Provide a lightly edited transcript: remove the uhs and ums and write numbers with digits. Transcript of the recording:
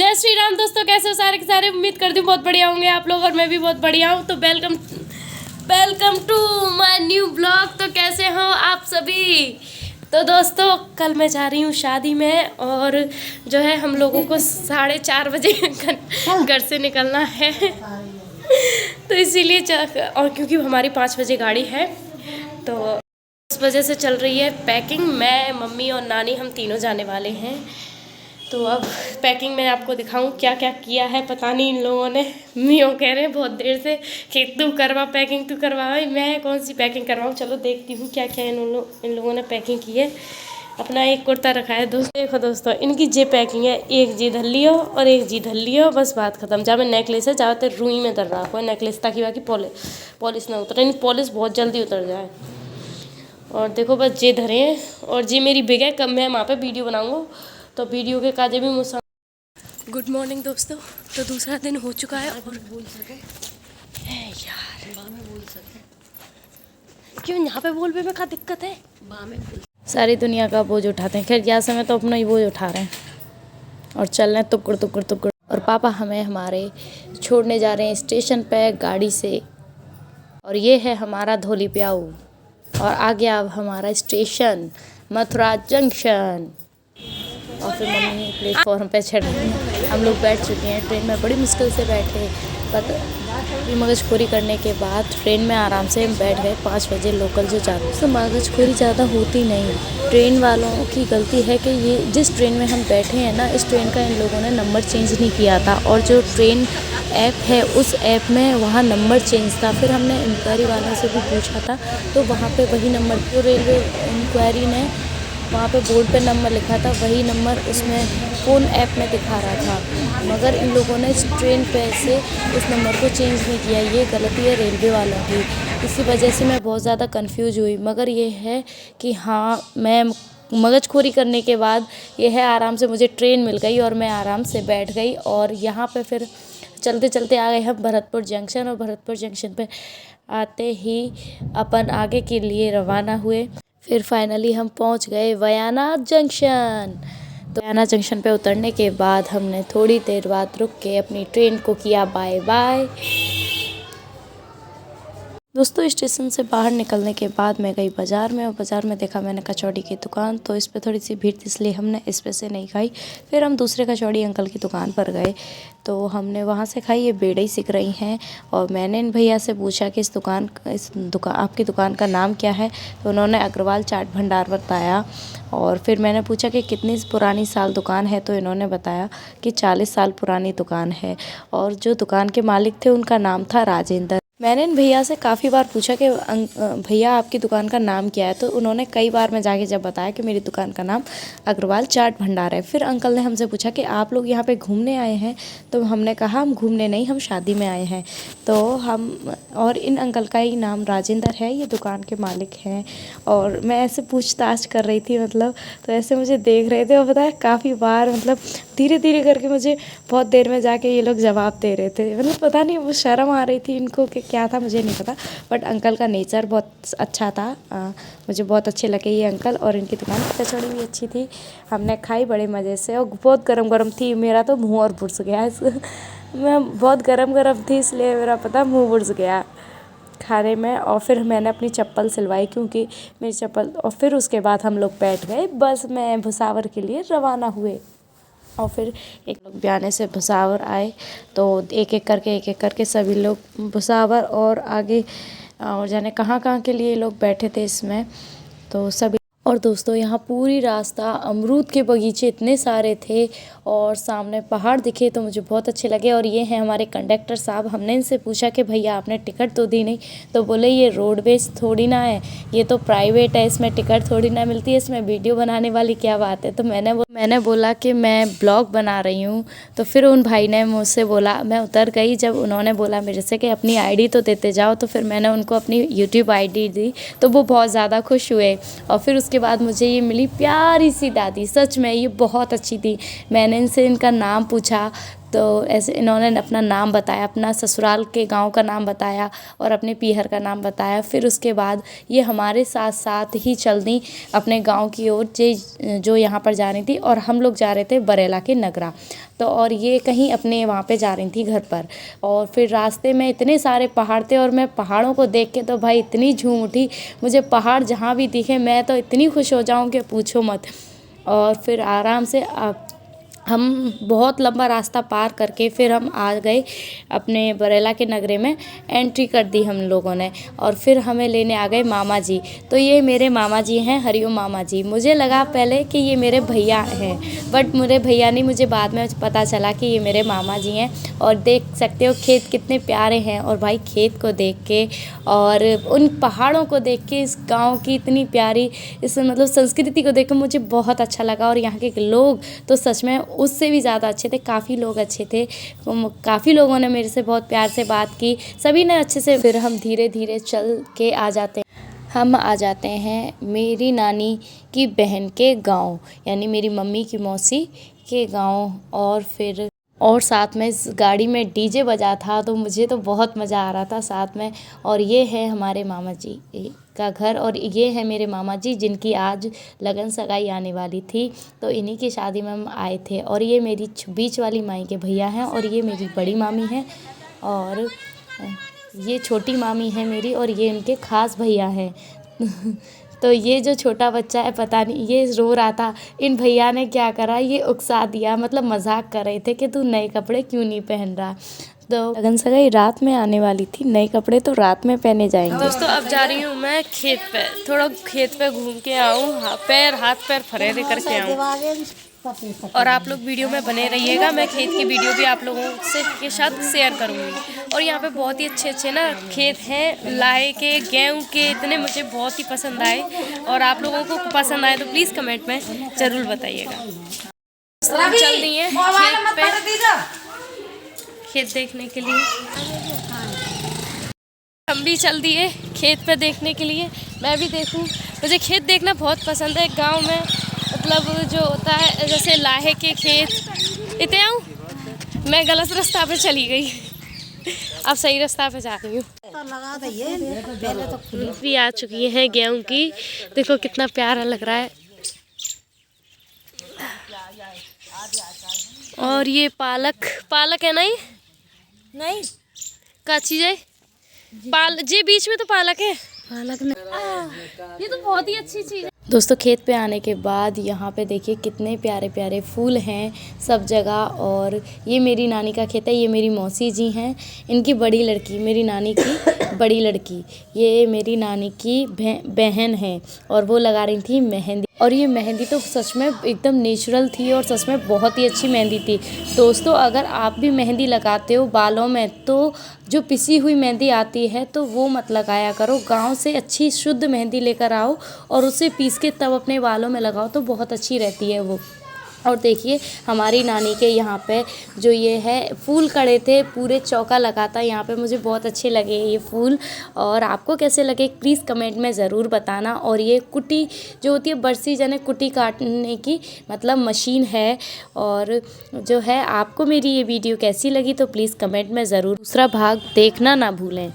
जय श्री राम दोस्तों, कैसे हो सारे के सारे। उम्मीद करती हूँ बहुत बढ़िया होंगे आप लोग और मैं भी बहुत बढ़िया हूँ। तो welcome to my new blog. तो कैसे हो आप सभी। तो दोस्तों कल मैं जा रही हूँ शादी में और जो है हम लोगों को 4:30 बजे घर से निकलना है। तो इसीलिए और क्योंकि हमारी 5 बजे गाड़ी है तो उस वजह से चल रही है पैकिंग। मैं मम्मी और नानी हम तीनों जाने वाले हैं। तो अब पैकिंग में आपको दिखाऊं क्या क्या किया है। पता नहीं इन लोगों ने मियों कह रहे हैं बहुत देर से कि तू करवा पैकिंग, तू करवा। भाई मैं कौन सी पैकिंग करवाऊं। चलो देखती हूँ क्या क्या इन लोगों ने पैकिंग की है। अपना एक कुर्ता रखा है देखो दोस्तों, इनकी जे पैकिंग है। एक जी धर लियो और एक जी धर लियो, बस बात खत्म। जहाँ में नेकलेस है ज़्यादातर रुई में धर रहा है नेकलेस, ताकि बाकी पॉलिश ना उतरे। इन पॉलिश बहुत जल्दी उतर जाए। और देखो बस जे धरे हैं और जी मेरी बिग है। कब मैं वहाँ पर वीडियो बनाऊँगा तो वीडियो के काजे भी मुसा। गुड मॉर्निंग दोस्तों। तो दूसरा दिन हो चुका है और बोल सके है यार में बोल सके क्यों यहाँ पे बोल पे में क्या दिक्कत है। सारी दुनिया का बोझ उठाते हैं। खैर यहाँ समय तो अपना ही बोझ उठा रहे हैं और चल रहे हैं टुकड़ टुकड़ टुकड़। और पापा हमें हमारे छोड़ने जा रहे हैं स्टेशन पे गाड़ी से। और ये है हमारा धोली प्याऊ और आगे अब हमारा स्टेशन मथुरा जंक्शन। और फिर मम्मी प्लेटफॉर्म पे चढ़ रही हैं। हम लोग बैठ चुके हैं ट्रेन में, बड़ी मुश्किल से बैठे। फिर मगजखोरी करने के बाद ट्रेन में आराम से हम बैठ गए। 5 बजे लोकल जो जाती है तो मगजखोरी ज़्यादा होती नहीं। ट्रेन वालों की गलती है कि ये जिस ट्रेन में हम बैठे हैं ना, इस ट्रेन का इन लोगों ने नंबर चेंज नहीं किया था। और जो ट्रेन ऐप है उस ऐप में वहाँ नंबर चेंज था। फिर हमने इंक्वायरी वालों से भी पूछा था तो वहाँ पे वही नंबर, जो रेलवे इंक्वायरी ने वहाँ पे बोर्ड पे नंबर लिखा था वही नंबर उसमें फ़ोन ऐप में दिखा रहा था। मगर इन लोगों ने इस ट्रेन पे से उस नंबर को चेंज नहीं किया। ये गलती है रेलवे वालों की। इसी वजह से मैं बहुत ज़्यादा कंफ्यूज हुई। मगर ये है कि हाँ, मैं मगजखोरी करने के बाद ये है आराम से मुझे ट्रेन मिल गई और मैं आराम से बैठ गई। और यहाँ पे फिर चलते चलते आ गए हम भरतपुर जंक्शन। और भरतपुर जंक्शन पे आते ही अपन आगे के लिए रवाना हुए। फिर फाइनली हम पहुंच गए वयाना जंक्शन। तो वयाना जंक्शन पे उतरने के बाद हमने थोड़ी देर बाद रुक के अपनी ट्रेन को किया बाय बाय। दोस्तों स्टेशन से बाहर निकलने के बाद मैं गई बाज़ार में और बाज़ार में देखा मैंने कचौड़ी की दुकान। तो इस पे थोड़ी सी भीड़ थी इसलिए हमने इस पे से नहीं खाई। फिर हम दूसरे कचौड़ी अंकल की दुकान पर गए तो हमने वहाँ से खाई। ये बेड़े ही सीख रही हैं और मैंने इन भैया से पूछा कि इस दुकान आपकी दुकान का नाम क्या है। तो उन्होंने अग्रवाल चाट भंडार बताया। और फिर मैंने पूछा कि कितनी पुरानी साल दुकान है तो इन्होंने बताया कि 40 साल पुरानी दुकान है। और जो दुकान के मालिक थे उनका नाम था राजेंद्र। मैंने इन भैया से काफ़ी बार पूछा कि भैया आपकी दुकान का नाम क्या है। तो उन्होंने कई बार में जाके जब बताया कि मेरी दुकान का नाम अग्रवाल चाट भंडार है। फिर अंकल ने हमसे पूछा कि आप लोग यहाँ पे घूमने आए हैं। तो हमने कहा हम घूमने नहीं, हम शादी में आए हैं। तो हम और इन अंकल का ही नाम राजेंद्र है, ये दुकान के मालिक हैं। और मैं ऐसे पूछताछ कर रही थी मतलब, तो ऐसे मुझे देख रहे थे और बताया काफ़ी बार मतलब धीरे धीरे करके मुझे बहुत देर में जाके ये लोग जवाब दे रहे थे। मतलब पता नहीं वो शर्म आ रही थी इनको कि क्या था मुझे नहीं पता। बट अंकल का नेचर बहुत अच्छा था। मुझे बहुत अच्छे लगे ये अंकल। और इनकी दुकान की कचौड़ी भी अच्छी थी। हमने खाई बड़े मज़े से और बहुत गरम गरम थी। मेरा तो मुँह और बुर्स गया मैं बहुत गरम गरम थी इसलिए मेरा पता मुँह बुर्स गया खाने में। और फिर मैंने अपनी चप्पल सिलवाई क्योंकि मेरी चप्पल। और फिर उसके बाद हम लोग बैठ गए बस में, भुसावर के लिए रवाना हुए। और फिर एक लोग बयाने से भुसावर आए तो एक एक करके सभी लोग भुसावर और आगे और जाने कहाँ कहाँ के लिए लोग बैठे थे इसमें तो सभी। और दोस्तों यहाँ पूरी रास्ता अमरूद के बगीचे इतने सारे थे और सामने पहाड़ दिखे तो मुझे बहुत अच्छे लगे। और ये हैं हमारे कंडक्टर साहब। हमने इनसे पूछा कि भैया आपने टिकट तो दी नहीं। तो बोले ये रोडवेज थोड़ी ना है, ये तो प्राइवेट है, इसमें टिकट थोड़ी ना मिलती है, इसमें वीडियो बनाने वाली क्या बात है। तो मैंने बोला कि मैं ब्लॉग बना रही हूँ। तो फिर उन भाई ने मुझसे बोला, मैं उतर गई जब उन्होंने बोला मेरे से कि अपनी आईडी तो देते जाओ। तो फिर मैंने उनको अपनी यूट्यूब आईडी दी तो वो बहुत ज़्यादा खुश हुए। और फिर उसके बाद मुझे ये मिली प्यारी सी दादी। सच में ये बहुत अच्छी थी। मैंने इनसे इनका नाम पूछा तो ऐसे इन्होंने अपना नाम बताया, अपना ससुराल के गांव का नाम बताया और अपने पीहर का नाम बताया। फिर उसके बाद ये हमारे साथ साथ ही चल दी अपने गांव की ओर जो यहाँ पर जा रही थी, और हम लोग जा रहे थे बरेला के नगरा। तो और ये कहीं अपने वहाँ पे जा रही थी घर पर। और फिर रास्ते में इतने सारे पहाड़ थे और मैं पहाड़ों को देख के तो भाई इतनी झूम उठी, मुझे पहाड़ जहाँ भी दिखे मैं तो इतनी खुश हो जाऊँ कि पूछो मत। और फिर आराम से हम बहुत लंबा रास्ता पार करके फिर हम आ गए अपने बरेला के नगरे में। एंट्री कर दी हम लोगों ने, और फिर हमें लेने आ गए मामा जी। तो ये मेरे मामा जी हैं, हरिओम मामा जी। मुझे लगा पहले कि ये मेरे भैया हैं, बट मेरे भैया नहीं, मुझे बाद में पता चला कि ये मेरे मामा जी हैं। और देख सकते हो खेत कितने प्यारे हैं। और भाई खेत को देख के और उन पहाड़ों को देख के, इस गाँव की इतनी प्यारी इस मतलब संस्कृति को देख कर मुझे बहुत अच्छा लगा। और यहाँ के लोग तो सच में उससे भी ज़्यादा अच्छे थे, काफ़ी लोग अच्छे थे। काफ़ी लोगों ने मेरे से बहुत प्यार से बात की, सभी ने अच्छे से। फिर हम धीरे धीरे चल के आ जाते हैं मेरी नानी की बहन के गांव, यानी मेरी मम्मी की मौसी के गांव। और साथ में इस गाड़ी में डीजे बजा था, तो मुझे तो बहुत मज़ा आ रहा था साथ में। और ये है हमारे मामा जी का घर, और ये है मेरे मामा जी जिनकी आज लगन सगाई आने वाली थी, तो इन्हीं की शादी में हम आए थे। और ये मेरी बीच वाली माई के भैया हैं, और ये मेरी बड़ी मामी हैं, और ये छोटी मामी है मेरी, और ये इनके खास भैया हैं। तो ये जो छोटा बच्चा है, पता नहीं ये रो रहा था। इन भैया ने क्या करा, ये उकसा दिया, मतलब मजाक कर रहे थे कि तू नए कपड़े क्यों नहीं पहन रहा। तो लगन सगाई रात में आने वाली थी, नए कपड़े तो रात में पहने जाएंगे। दोस्तों अब जा रही हूँ मैं खेत पे, थोड़ा खेत पे घूम के आऊँ, हाथ पैर फरेरे करके आऊँ। और आप लोग वीडियो में बने रहिएगा, मैं खेत की वीडियो भी आप लोगों से के साथ शेयर करूँगी। और यहाँ पे बहुत ही अच्छे ना खेत हैं, लाए के गेहूँ के, इतने मुझे बहुत ही पसंद आए। और आप लोगों को पसंद आए तो प्लीज़ कमेंट में ज़रूर बताइएगा। चल दी है खेत पे, खेत देखने के लिए हम भी चल दिए खेत पे देखने के लिए। मैं भी देखूं, मुझे खेत देखना बहुत पसंद है। गांव में मतलब जो होता है जैसे लाहे के खेत, इतने आऊँ मैं गलत रास्ता पे चली गई, अब सही रास्ता पे जा रही हूँ। भी आ चुकी है गेहूँ की, देखो कितना प्यारा लग रहा है। और ये पालक है, नहीं क्या चीज़ है, जी बीच में तो पालक है, पालक नहीं, ये तो बहुत ही अच्छी चीज़ है। दोस्तों खेत पे आने के बाद यहाँ पे देखिए कितने प्यारे प्यारे फूल हैं सब जगह। और ये मेरी नानी का खेत है, ये मेरी मौसी जी हैं, इनकी बड़ी लड़की, मेरी नानी की बड़ी लड़की, ये मेरी नानी की बहन है, और वो लगा रही थी मेहंदी। और ये मेहंदी तो सच में एकदम नेचुरल थी, और सच में बहुत ही अच्छी मेहंदी थी। दोस्तों अगर आप भी मेहंदी लगाते हो बालों में, तो जो पिसी हुई मेहंदी आती है तो वो मत लगाया करो, गांव से अच्छी शुद्ध मेहंदी लेकर आओ और उसे पीस के तब अपने बालों में लगाओ, तो बहुत अच्छी रहती है वो। और देखिए हमारी नानी के यहाँ पे जो ये है फूल खड़े थे, पूरे चौका लगाता यहाँ पे, मुझे बहुत अच्छे लगे ये फूल। और आपको कैसे लगे प्लीज़ कमेंट में ज़रूर बताना। और ये कुटी जो होती है बरसी जने कुटी काटने की मतलब मशीन है। और जो है आपको मेरी ये वीडियो कैसी लगी तो प्लीज़ कमेंट में ज़रूर दूसरा भाग देखना ना भूलें।